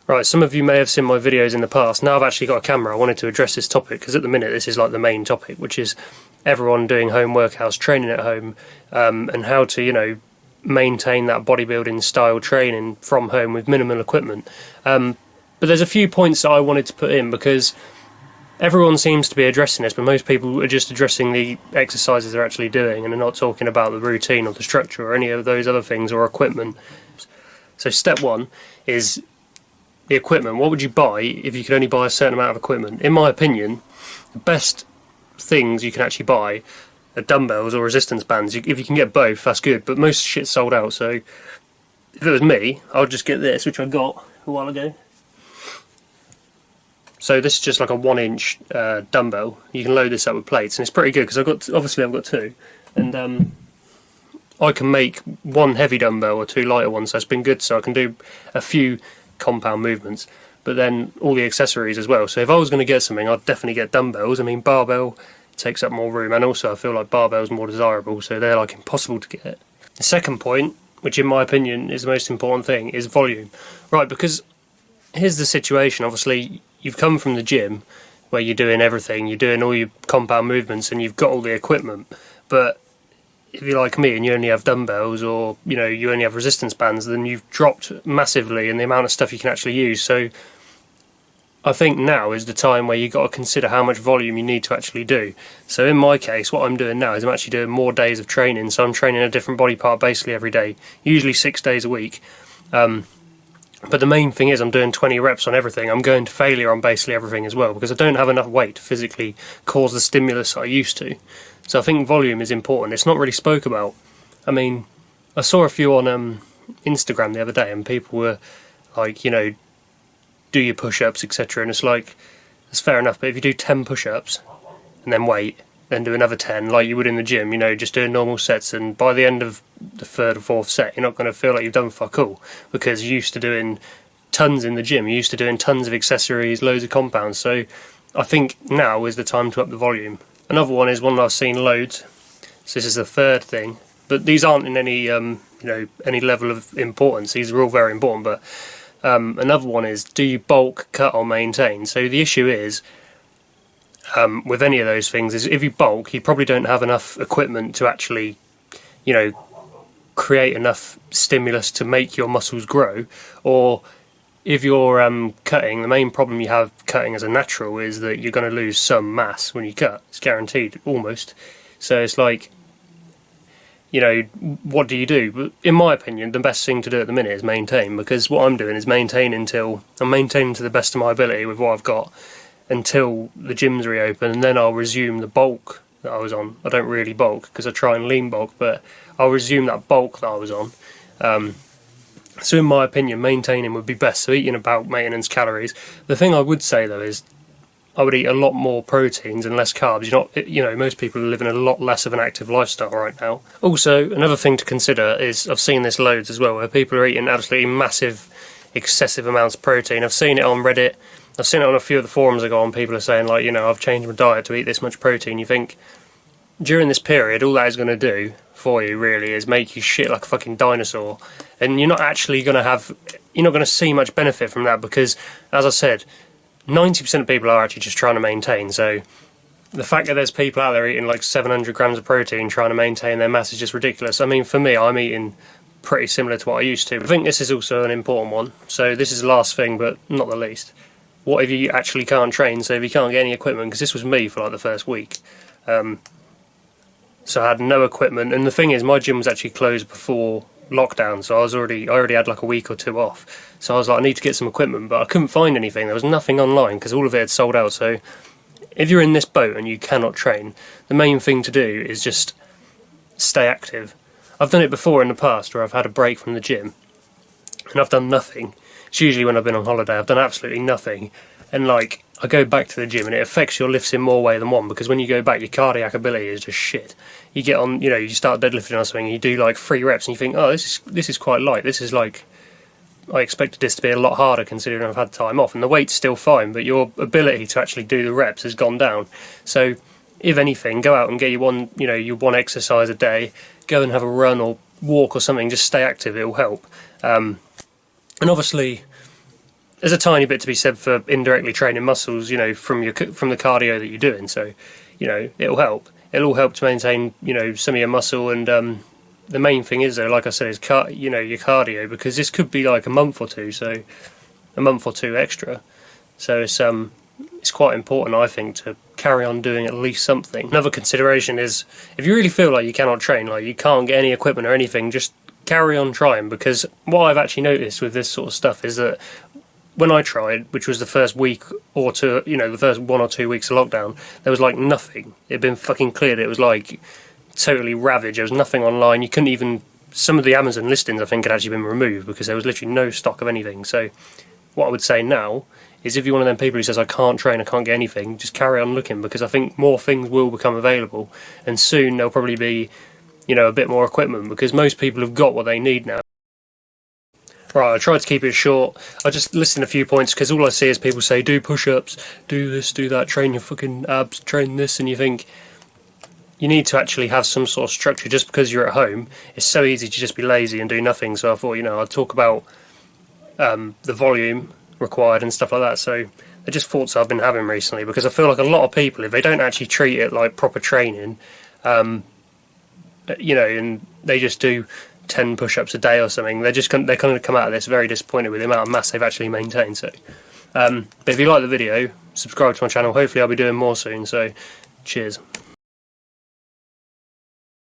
Right, some of you may have seen my videos in the past. Now I've actually got a camera, I wanted to address this topic, because at the minute this is like the main topic, which is everyone doing home workouts, training at home, and how to, you know, maintain that bodybuilding style training from home with minimal equipment. But there's a few points that I wanted to put in, because everyone seems to be addressing this, but most people are just addressing the exercises they're actually doing, and they're not talking about the routine or the structure or any of those other things or equipment. So step one is the equipment. What would you buy if you could only buy a certain amount of equipment? In my opinion, the best things you can actually buy are dumbbells or resistance bands. If you can get both, that's good, but most shit's sold out. So if it was me, I would just get this, which I got a while ago. So this is just like a 1-inch dumbbell. You can load this up with plates, and it's pretty good because I've got two, and I can make one heavy dumbbell or two lighter ones. So it's been good. So I can do a few compound movements, but then all the accessories as well. So if I was going to get something, I'd definitely get dumbbells. I mean, barbell takes up more room, and also I feel like barbell's more desirable, so they're like impossible to get. The second point, which in my opinion is the most important thing, is volume. Right, because here's the situation. Obviously you've come from the gym where you're doing everything, you're doing all your compound movements, and you've got all the equipment, but if you're like me and you only have dumbbells, or you know, you only have resistance bands, then you've dropped massively in the amount of stuff you can actually use. So I think now is the time where you've got to consider how much volume you need to actually do. So in my case, what I'm doing now is I'm actually doing more days of training. So I'm training a different body part basically every day, usually 6 days a week. But the main thing is I'm doing 20 reps on everything. I'm going to failure on basically everything as well, because I don't have enough weight to physically cause the stimulus I used to. So I think volume is important. It's not really spoke about. I mean, I saw a few on Instagram the other day, and people were like, you know, do your push-ups, etc. And it's like, that's fair enough, but if you do 10 push-ups and then wait, then do another 10 like you would in the gym, you know, just doing normal sets, and by the end of the third or fourth set, you're not going to feel like you've done fuck all, because you're used to doing tons in the gym, you're used to doing tons of accessories, loads of compounds. So I think now is the time to up the volume. Another one is one that I've seen loads, so this is the third thing, but these aren't in any you know, any level of importance. These are all very important, but another one is, do you bulk, cut or maintain? So the issue is with any of those things is, if you bulk, you probably don't have enough equipment to actually, you know, create enough stimulus to make your muscles grow. Or if you're cutting, the main problem you have cutting as a natural is that you're going to lose some mass when you cut. It's guaranteed, almost. So it's like, you know, what do you do? But in my opinion, the best thing to do at the minute is maintain, because what I'm doing is maintaining to the best of my ability with what I've got until the gyms reopen, and then I'll resume the bulk that I was on. I don't really bulk because I try and lean bulk, but I'll resume that bulk that I was on. So in my opinion, maintaining would be best. So eating about maintenance calories. The thing I would say though is, I would eat a lot more proteins and less carbs. You know, most people are living a lot less of an active lifestyle right now. Also, another thing to consider is, I've seen this loads as well, where people are eating absolutely massive, excessive amounts of protein. I've seen it on Reddit. I've seen it on a few of the forums I go on. People are saying, like, you know, I've changed my diet to eat this much protein. You think, during this period, all that is going to do for you really is make you shit like a fucking dinosaur, and you're not actually going to see much benefit from that, because, as I said, 90% of people are actually just trying to maintain. So the fact that there's people out there eating like 700 grams of protein trying to maintain their mass is just ridiculous. I mean, for me, I'm eating pretty similar to what I used to. I think this is also an important one. So this is the last thing, but not the least. What if you actually can't train? So if you can't get any equipment, because this was me for like the first week. So I had no equipment, and the thing is, my gym was actually closed before lockdown, so I already had like a week or two off. So I was like, I need to get some equipment, but I couldn't find anything. There was nothing online because all of it had sold out. So if you're in this boat and you cannot train, the main thing to do is just stay active. I've done it before in the past where I've had a break from the gym and I've done nothing. It's usually when I've been on holiday. I've done absolutely nothing, and like, I go back to the gym and it affects your lifts in more way than one, because when you go back, your cardiac ability is just shit. You get on, you know, you start deadlifting or something, and you do like 3 reps and you think, oh, this is quite light. This is like, I expected this to be a lot harder considering I've had time off, and the weight's still fine, but your ability to actually do the reps has gone down. So if anything, go out and get your one exercise a day, go and have a run or walk or something, just stay active, it will help. And obviously, there's a tiny bit to be said for indirectly training muscles, you know, from the cardio that you're doing. So, you know, it'll help. It'll all help to maintain, you know, some of your muscle. And the main thing is, though, like I said, is you know, your cardio, because this could be like a month or two, so a month or two extra. So it's quite important, I think, to carry on doing at least something. Another consideration is, if you really feel like you cannot train, like you can't get any equipment or anything, just carry on trying. Because what I've actually noticed with this sort of stuff is that when I tried, which was the first week or two, you know, the first 1 or 2 weeks of lockdown, there was like nothing. It'd been fucking cleared. It was like totally ravaged. There was nothing online. You couldn't even, some of the Amazon listings I think had actually been removed because there was literally no stock of anything. So what I would say now is, if you're one of them people who says, I can't train, I can't get anything, just carry on looking, because I think more things will become available, and soon there'll probably be, you know, a bit more equipment, because most people have got what they need now. Right, I tried to keep it short. I just listed a few points, because all I see is people say, do push-ups, do this, do that, train your fucking abs, train this, and you think, you need to actually have some sort of structure. Just because you're at home, it's so easy to just be lazy and do nothing. So I thought, you know, I'd talk about the volume required and stuff like that. So they're just thoughts I've been having recently, because I feel like a lot of people, if they don't actually treat it like proper training, you know, and they just do 10 push-ups a day or something, they're kind of come out of this very disappointed with the amount of mass they've actually maintained. So but if you like the video, subscribe to my channel. Hopefully I'll be doing more soon, so cheers.